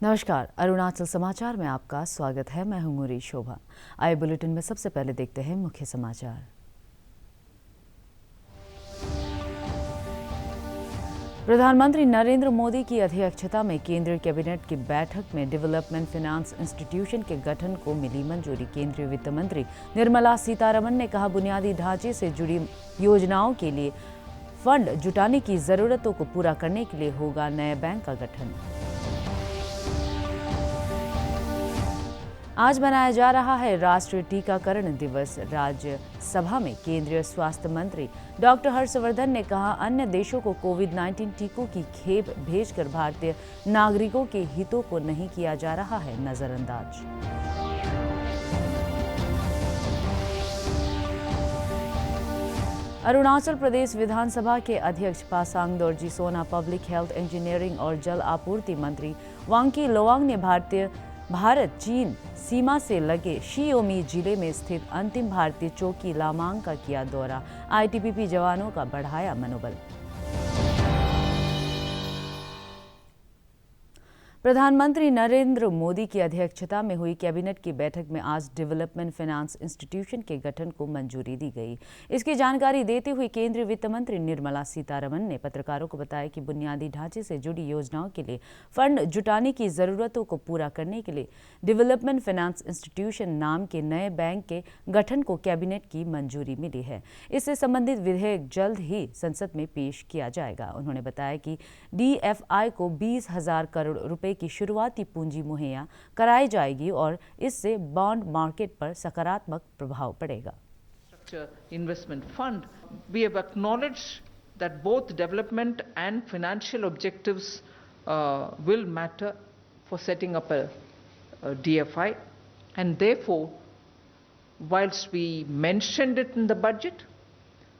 नमस्कार, अरुणाचल समाचार में आपका स्वागत है। मैं हूं मुरी शोभा। आइए बुलेटिन में सबसे पहले देखते हैं मुख्य समाचार। प्रधानमंत्री नरेंद्र मोदी की अध्यक्षता में केंद्रीय कैबिनेट की बैठक में डेवलपमेंट फाइनेंस इंस्टीट्यूशन के गठन को मिली मंजूरी। केंद्रीय वित्त मंत्री निर्मला सीतारमण ने कहा, बुनियादी ढांचे से जुड़ी योजनाओं के लिए फंड जुटाने की जरूरतों को पूरा करने के लिए होगा नए बैंक का गठन। आज मनाया जा रहा है राष्ट्रीय टीकाकरण दिवस। राज्यसभा में केंद्रीय स्वास्थ्य मंत्री डॉक्टर हर्षवर्धन ने कहा, अन्य देशों को कोविड-19 टीकों की खेप भेजकर भारतीय नागरिकों के हितों को नहीं किया जा रहा है नजरअंदाज। अरुणाचल प्रदेश विधानसभा के अध्यक्ष पासांग दोरजी सोना, पब्लिक हेल्थ, इंजीनियरिंग और जल आपूर्ति मंत्री वांकी लोवांग ने भारत चीन सीमा से लगे शियोमी जिले में स्थित अंतिम भारतीय चौकी लामांग का किया दौरा। आईटीबीपी जवानों का बढ़ाया मनोबल। प्रधानमंत्री नरेंद्र मोदी की अध्यक्षता में हुई कैबिनेट की बैठक में आज डेवलपमेंट फाइनेंस इंस्टीट्यूशन के गठन को मंजूरी दी गई। इसकी जानकारी देते हुए केंद्रीय वित्त मंत्री निर्मला सीतारमण ने पत्रकारों को बताया कि बुनियादी ढांचे से जुड़ी योजनाओं के लिए फंड जुटाने की जरूरतों को पूरा करने के लिए डेवलपमेंट फाइनेंस इंस्टीट्यूशन नाम के नए बैंक के गठन को कैबिनेट की मंजूरी मिली है। इससे संबंधित विधेयक जल्द ही संसद में पेश किया जाएगा। उन्होंने बताया कि DFI को 20,000 करोड़ रुपए की शुरुआती पूंजी मुहैया कराई जाएगी और इससे बॉन्ड मार्केट पर सकारात्मक प्रभाव पड़ेगा। Investment fund, we have acknowledged that both development and financial objectives will matter for setting up a DFI, and therefore, whilst we mentioned it in the budget,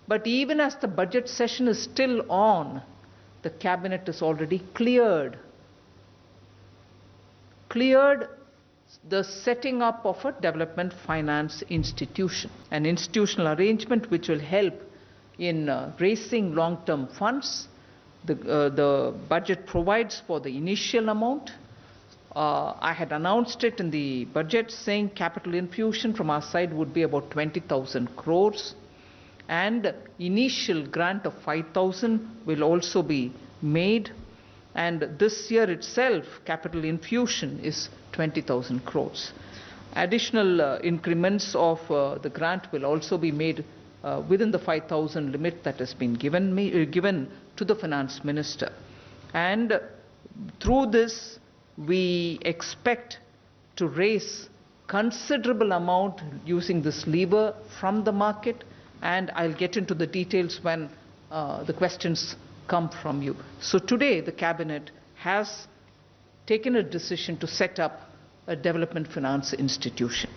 but even as the budget session is still on, the cabinet has already cleared the setting up of a development finance institution, an institutional arrangement which will help in raising long-term funds. The budget provides for the initial amount. I had announced it in the budget saying capital infusion from our side would be about 20,000 crores, and initial grant of 5,000 will also be made. And this year itself, capital infusion is 20,000 crores. Additional increments of the grant will also be made within the 5,000 limit that has been given to the finance minister. And through this, we expect to raise considerable amount using this lever from the market. And I'll get into the details when the questions come from you. So today the cabinet has taken a decision to set up a development finance institution.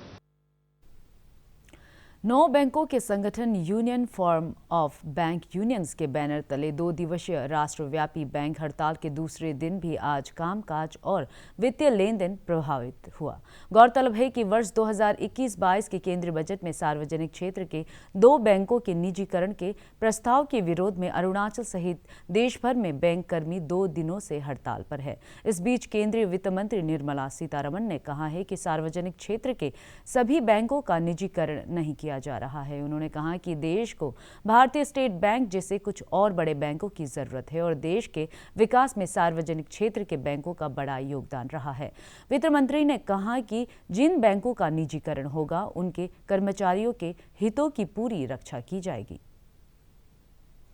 9 बैंकों के संगठन union form of bank unions के banner तले 2 दिवसीय राष्ट्रव्यापी bank हड़ताल के दूसरे दिन भी आज कामकाज और वित्तीय लेन देन प्रभावित हुआ। गौरतलब है कि वर्ष 2021-22 के केंद्रीय बजट में सार्वजनिक क्षेत्र के 2 बैंकों के निजीकरण के प्रस्ताव के विरोध में अरुणाचल सहित देश भर में बैंक कर्मी 2 दिनों से हड़ताल पर है। इस बीच केंद्रीय वित्त मंत्री निर्मला सीतारमण ने कहा है कि सार्वजनिक क्षेत्र के सभी बैंकों का निजीकरण नहीं किया जा रहा है। उन्होंने कहा कि देश को भारतीय स्टेट बैंक जैसे कुछ और बड़े बैंकों की जरूरत है और देश के विकास में सार्वजनिक क्षेत्र के बैंकों का बड़ा योगदान रहा है। वित्त मंत्री ने कहा कि जिन बैंकों का निजीकरण होगा उनके कर्मचारियों के हितों की पूरी रक्षा की जाएगी।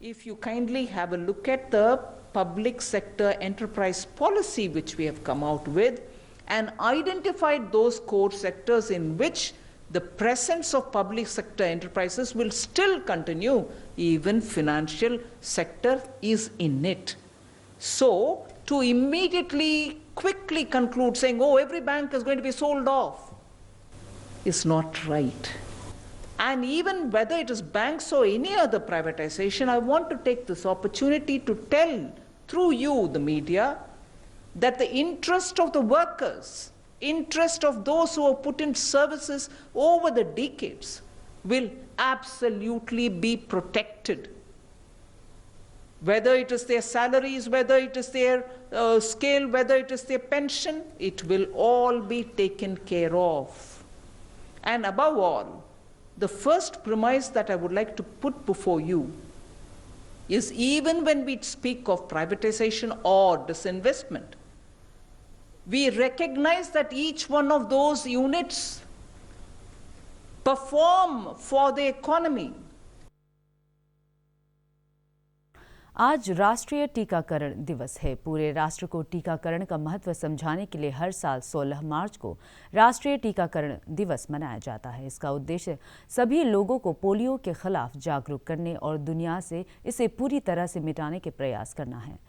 If you kindly have a look at the public sector enterprise policy which we have come out with and identified those core sectors in which the presence of public sector enterprises will still continue, even financial sector is in it. So, to immediately, quickly conclude saying, oh, every bank is going to be sold off, is not right. And even whether it is banks or any other privatization, I want to take this opportunity to tell, through you, the media, that the interest of the workers, interest of those who have put in services over the decades will absolutely be protected. whether it is their salaries, whether it is their scale, whether it is their pension, it will all be taken care of. And above all, the first premise that I would like to put before you is, even when we speak of privatization or disinvestment, we recognize that each one of those units perform for the economy. आज राष्ट्रीय टीकाकरण दिवस है। पूरे राष्ट्र को टीकाकरण का महत्व समझाने के लिए हर साल 16 मार्च को राष्ट्रीय टीकाकरण दिवस मनाया जाता है। इसका उद्देश्य सभी लोगों को पोलियो के खिलाफ जागरूक करने और दुनिया से इसे पूरी तरह से मिटाने के प्रयास करना है।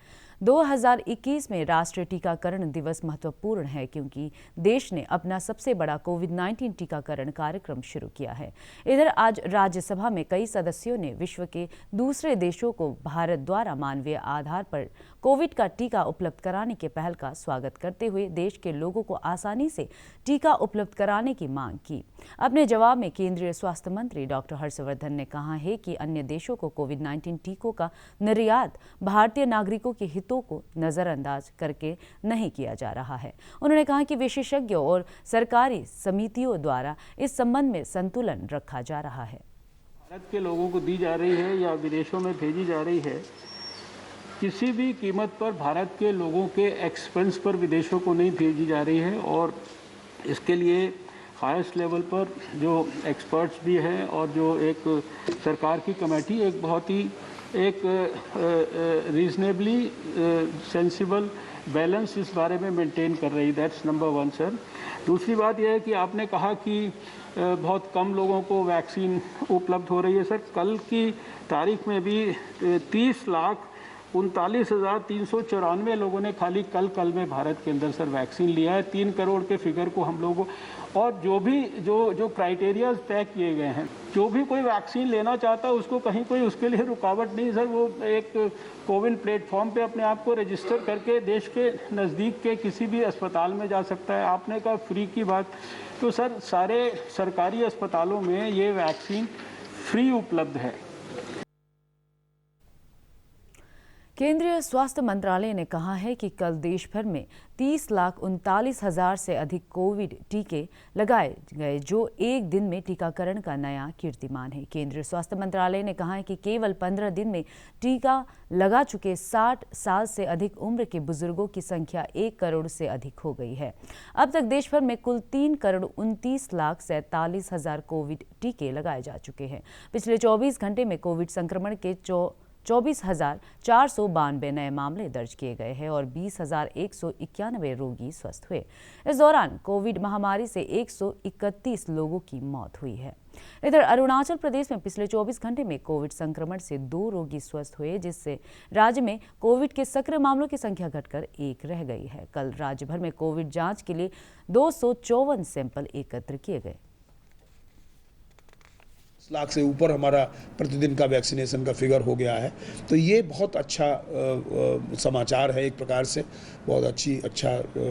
2021 में राष्ट्रीय टीकाकरण दिवस महत्वपूर्ण है क्योंकि देश ने अपना सबसे बड़ा कोविड-19 टीकाकरण कार्यक्रम शुरू किया है। इधर आज राज्यसभा में कई सदस्यों ने विश्व के दूसरे देशों को भारत द्वारा मानवीय आधार पर कोविड का टीका उपलब्ध कराने के पहल का स्वागत करते हुए देश के लोगों को आसानी से टीका उपलब्ध कराने की मांग की। अपने जवाब में केंद्रीय स्वास्थ्य मंत्री डॉक्टर हर्षवर्धन ने कहा है कि अन्य देशों को कोविड-19 टीकों का निर्यात भारतीय नागरिकों के हितों को नजरअंदाज करके नहीं किया जा रहा है। उन्होंने कहा कि विशेषज्ञों और सरकारी समितियों द्वारा इस संबंध में संतुलन रखा जा रहा है। भारत के लोगों को दी जा रही है या विदेशों में भेजी जा रही है, किसी भी कीमत पर भारत के लोगों के एक्सपेंस पर विदेशों को नहीं भेजी जा रही है। और इसके लिए हाईएस्ट लेवल पर जो एक्सपर्ट्स भी हैं और जो एक सरकार की कमेटी एक बहुत ही एक रीजनेबली सेंसिबल बैलेंस इस बारे में मेंटेन कर रही। That's number 1 sir. दूसरी बात यह है कि आपने कहा कि बहुत कम लोगों को वैक्सीन उपलब्ध हो रही है। सर, कल की तारीख में भी 30,39,394 लोगों ने खाली कल में भारत के अंदर सर वैक्सीन लिया है। 3 करोड़ के फिगर को हम लोगों और जो क्राइटेरियाज तय किए गए हैं, जो भी कोई वैक्सीन लेना चाहता है उसको कहीं कोई उसके लिए रुकावट नहीं सर। वो एक कोविन प्लेटफॉर्म पे अपने आप को रजिस्टर करके देश के नज़दीक के किसी भी अस्पताल में जा सकता है। आपने कहा फ्री की बात, तो सर सारे सरकारी अस्पतालों में ये वैक्सीन फ्री उपलब्ध है। केंद्रीय स्वास्थ्य मंत्रालय ने कहा है कि कल देश भर में 30,39,000 से अधिक कोविड टीके लगाए गए, जो एक दिन में टीकाकरण का नया कीर्तिमान है। केंद्रीय स्वास्थ्य मंत्रालय ने कहा है कि केवल 15 दिन में टीका लगा चुके 60 साल से अधिक उम्र के बुजुर्गों की संख्या 1 करोड़ से अधिक हो गई है। अब तक देश भर में कुल 3,29,47,000 कोविड टीके लगाए जा चुके हैं। पिछले 24 घंटे में कोविड संक्रमण के 24,492 नए मामले दर्ज किए गए हैं और 20,191 रोगी स्वस्थ हुए। इस दौरान कोविड महामारी से 131 लोगों की मौत हुई है। इधर अरुणाचल प्रदेश में पिछले 24 घंटे में कोविड संक्रमण से 2 रोगी स्वस्थ हुए, जिससे राज्य में कोविड के सक्रिय मामलों की संख्या घटकर 1 रह गई है। कल राज्य भर में कोविड जांच के लिए 254 सैंपल एकत्र किए गए। लाख से ऊपर हमारा प्रतिदिन का वैक्सीनेशन का फिगर हो गया है, तो ये बहुत अच्छा समाचार है। एक प्रकार से बहुत अच्छा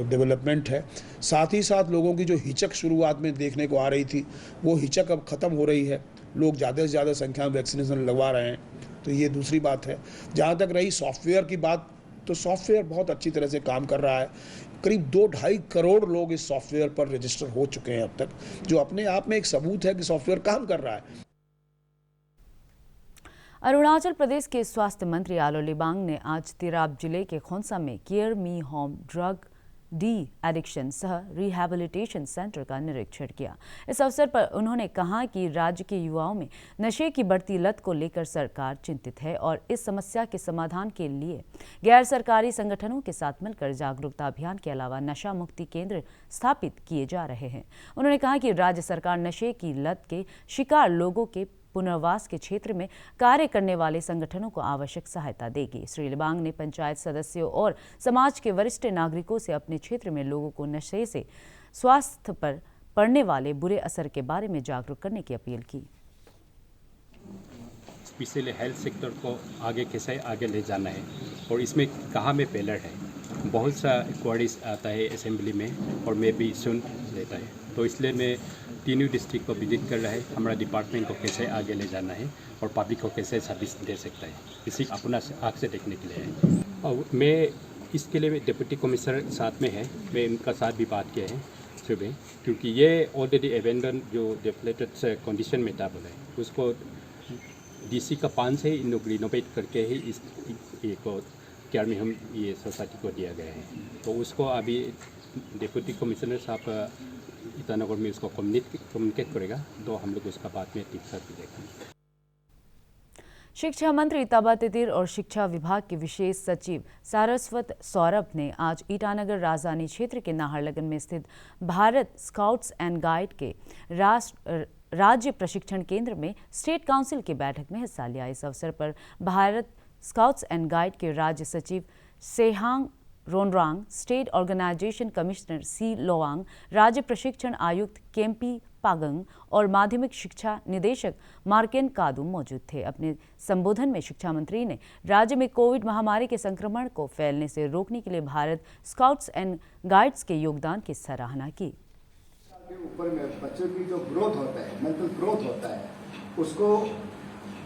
डेवलपमेंट है। साथ ही साथ लोगों की जो हिचक शुरुआत में देखने को आ रही थी, वो हिचक अब ख़त्म हो रही है। लोग ज़्यादा से ज़्यादा संख्या में वैक्सीनेशन लगवा रहे हैं, तो ये दूसरी बात है। जहाँ तक रही सॉफ्टवेयर की बात, तो सॉफ्टवेयर बहुत अच्छी तरह से काम कर रहा है। करीब 2-2.5 करोड़ लोग इस सॉफ्टवेयर पर रजिस्टर हो चुके हैं अब तक, जो अपने आप में एक सबूत है कि सॉफ्टवेयर काम कर रहा है। अरुणाचल प्रदेश के स्वास्थ्य मंत्री आलो लिबांग ने आज तिराप जिले के खोंसा में केयर मी होम ड्रग डी एडिक्शन सह रिहैबिलिटेशन सेंटर का निरीक्षण किया। इस अवसर पर उन्होंने कहा कि राज्य के युवाओं में नशे की बढ़ती लत को लेकर सरकार चिंतित है और इस समस्या के समाधान के लिए गैर सरकारी संगठनों के साथ मिलकर जागरूकता अभियान के अलावा नशा मुक्ति केंद्र स्थापित किए जा रहे हैं। उन्होंने कहा कि राज्य सरकार नशे की लत के शिकार लोगों के पुनर्वास के क्षेत्र में कार्य करने वाले संगठनों को आवश्यक सहायता देगी। श्री लिबांग ने पंचायत सदस्यों और समाज के वरिष्ठ नागरिकों से अपने क्षेत्र में लोगों को नशे से स्वास्थ्य पर पड़ने वाले बुरे असर के बारे में जागरूक करने की अपील की। स्पेशली हेल्थ सेक्टर को आगे कैसे आगे ले जाना है और इसमें कहाँ में फेलर है। बहुत सा क्वारीज आता है असेंबली में और मैं भी सुन लेता है, तो इसलिए मैं तीनों डिस्ट्रिक्ट को विजिट कर रहा है, हमारा डिपार्टमेंट को कैसे आगे ले जाना है और पब्लिक को कैसे सर्विस दे सकता है, इसी अपना आँख से देखने के लिए है। और मैं इसके लिए डिप्टी कमिश्नर साथ में है, मैं उनका साथ भी बात किया है सुबह, क्योंकि ये ऑलरेडी एबेंडन जो डिप्लेटेड कंडीशन में था बोला है, उसको डीसी का 5 से रिनोवेट करके ही इस एक केयर में हम ये सोसाइटी को दिया गया है। तो उसको अभी डिप्टी कमिश्नर साहब ईटानगर में उसको कम्युनिकेट करेगा, तो हम लोग उसका बाद में टिप्स भी देखेंगे। शिक्षा मंत्री ताबा तेदिर और शिक्षा विभाग के विशेष सचिव सारस्वत सौरभ ने आज ईटानगर राजधानी क्षेत्र के नाहरलगुन में स्थित भारत स्काउट्स एंड गाइड के राज्य प्रशिक्षण केंद्र में स्टेट काउंसिल की बैठक में हिस्सा लिया। इस अवसर पर भारत स्काउट्स एंड गाइड के राज्य सचिव Sehang Ronrang, state organisation commissioner C Lowang, राज्य प्रशिक्षण आयुक्त केम्पी पागंग और माध्यमिक शिक्षा निदेशक मार्केन कादू मौजूद थे। अपने संबोधन में शिक्षा मंत्री ने राज्य में कोविड महामारी के संक्रमण को फैलने से रोकने के लिए भारत स्काउट्स एंड गाइड्स के योगदान की सराहना की। के ऊपर में बच्चों की जो ग्रोथ होता है, मेंटल ग्रोथ होता है, उसको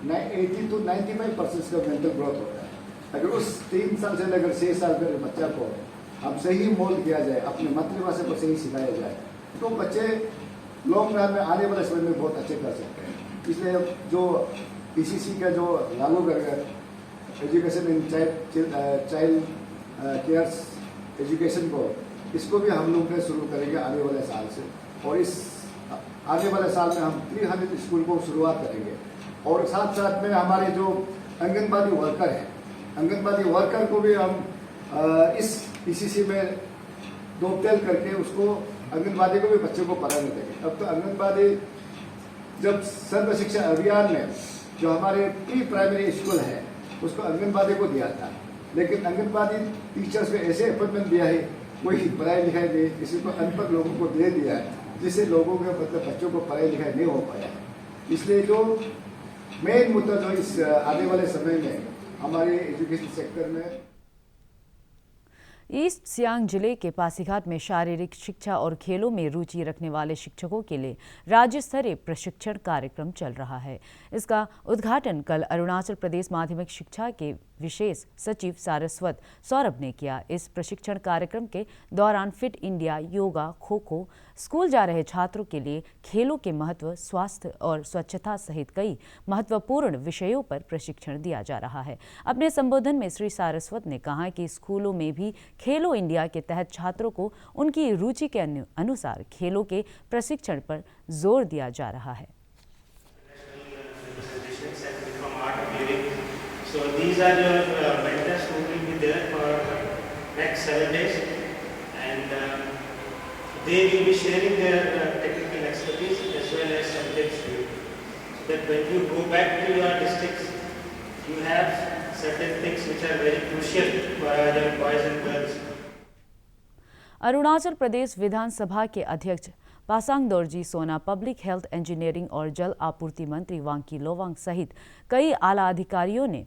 80 to 95% का मेंटल ग्रोथ होता है। अगर उस 3 साल से लेकर 6 साल के बच्चा को हम सही मोल्ड किया जाए, अपनी मातृभाषा को सही सिखाया जाए, तो बच्चे लॉन्ग रन में आने वाले समय में बहुत अच्छे कर सकते हैं। इसलिए जो पीसीसी का जो लागू कर education in child care education को, इसको भी हम लोग शुरू करेंगे आने वाले साल से, और इस आने वाले साल में हम 300 स्कूल को शुरुआत करेंगे। और साथ साथ में हमारे जो आंगनबाड़ी वर्कर हैं, आंगनबाड़ी वर्कर को भी हम इस पीसीसी में डोपटेल करके उसको आंगनबाड़ी को भी बच्चों को पढ़ाने देंगे। अब तो आंगनबाड़ी जब सर्व शिक्षा अभियान में जो हमारे प्री प्राइमरी स्कूल है उसको आंगनबाड़ी को दिया था, लेकिन आंगनबाड़ी टीचर्स को ऐसे अपॉइंटमेंट दिया है, कोई पढ़ाई लिखाई नहीं, किसी को अनपढ़ लोगों को दे दिया है, जिससे लोगों के मतलब बच्चों को पढ़ाई लिखाई नहीं हो पाया। इसलिए जो मेन मुद्दा जो इस आने वाले समय में हमारे एजुकेशन सेक्टर में ईस्ट सियांग जिले के पासीघाट में शारीरिक शिक्षा और खेलों में रुचि रखने वाले शिक्षकों के लिए राज्य स्तरीय प्रशिक्षण कार्यक्रम चल रहा है। इसका उद्घाटन कल अरुणाचल प्रदेश माध्यमिक शिक्षा के विशेष सचिव सारस्वत सौरभ ने किया। इस प्रशिक्षण कार्यक्रम के दौरान fit India, yoga, kho kho, school जा रहे छात्रों के लिए खेलों के महत्व, स्वास्थ्य और स्वच्छता सहित कई महत्वपूर्ण विषयों पर प्रशिक्षण दिया जा रहा है। अपने संबोधन में श्री सारस्वत ने कहा कि स्कूलों में भी खेलो इंडिया के तहत छात्रों को उनकी रुचि के अनुसार खेलों के प्रशिक्षण पर जोर दिया जा रहा है। So these are your mentors who will be there for next 7 days, and they will be sharing their technical expertise as well as subjects to you, so that when you go back to your districts, you have certain things which are very crucial for our boys and girls. Arunachal Pradesh विधानसभा के अध्यक्ष पासांग दोरजी सोना, public health engineering और जल आपूर्ति मंत्री वांकी लोवांग सहित कई आला अधिकारियों ने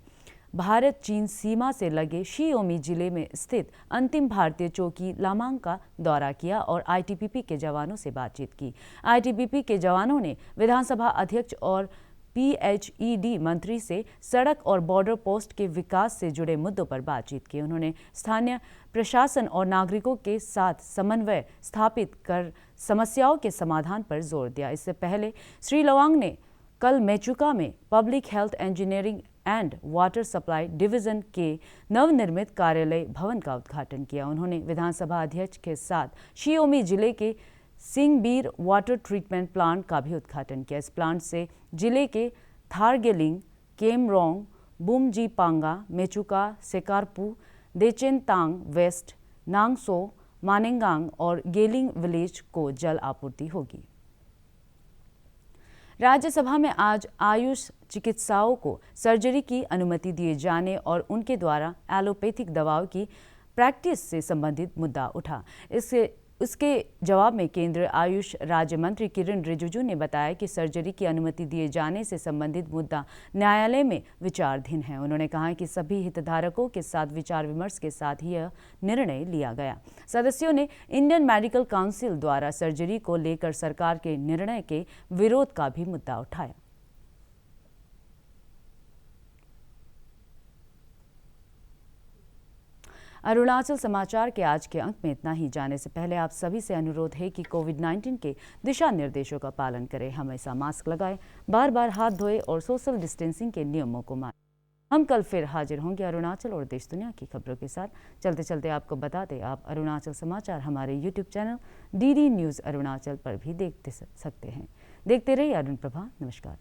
भारत चीन सीमा से लगे शियोमी जिले में स्थित अंतिम भारतीय चौकी लामांग का दौरा किया और आईटीबीपी के जवानों से बातचीत की। आईटीबीपी के जवानों ने विधानसभा अध्यक्ष और पीएचईडी मंत्री से सड़क और बॉर्डर पोस्ट के विकास से जुड़े मुद्दों पर बातचीत की। उन्होंने स्थानीय प्रशासन और नागरिकों के साथ समन्वय स्थापित कर समस्याओं के समाधान पर जोर दिया। इससे पहले श्री लोवांग ने कल मेचुका में public health engineering and water supply division के नवनिर्मित कार्यालय भवन का उद्घाटन किया। उन्होंने विधानसभा अध्यक्ष के साथ शियोमी जिले के सिंगबीर वाटर ट्रीटमेंट प्लांट का भी उद्घाटन किया। इस प्लांट से जिले के थारगेलिंग, केमरोंग, बुमजी पांगा, मेचुका, सेकारपू, देचेनतांग वेस्ट, नांगसो, मानेंगांग और गेलिंग विलेज को जल आपूर्ति होगी। राज्यसभा में आज आयुष चिकित्साओं को सर्जरी की अनुमति दिए जाने और उनके द्वारा एलोपैथिक दवाओं की प्रैक्टिस से संबंधित मुद्दा उठा। उसके जवाब में केंद्रीय आयुष राज्य मंत्री किरण रिजिजू ने बताया कि सर्जरी की अनुमति दिए जाने से संबंधित मुद्दा न्यायालय में विचाराधीन है। उन्होंने कहा कि सभी हितधारकों के साथ विचार विमर्श के साथ ही यह निर्णय लिया गया। सदस्यों ने इंडियन मेडिकल काउंसिल द्वारा सर्जरी को लेकर सरकार के निर्णय के विरोध का भी मुद्दा उठाया। अरुणाचल समाचार के आज के अंक में इतना ही। जाने से पहले आप सभी से अनुरोध है कि कोविड-19 के दिशा निर्देशों का पालन करें, हमेशा मास्क लगाएं, बार बार हाथ धोएं और सोशल डिस्टेंसिंग के नियमों को मानें। हम कल फिर हाजिर होंगे अरुणाचल और देश दुनिया की खबरों के साथ। चलते चलते आपको बता दें, आप अरुणाचल समाचार हमारे YouTube channel DD news Arunachal पर भी देखते सकते हैं। देखते रहिए अरुण प्रभा। नमस्कार।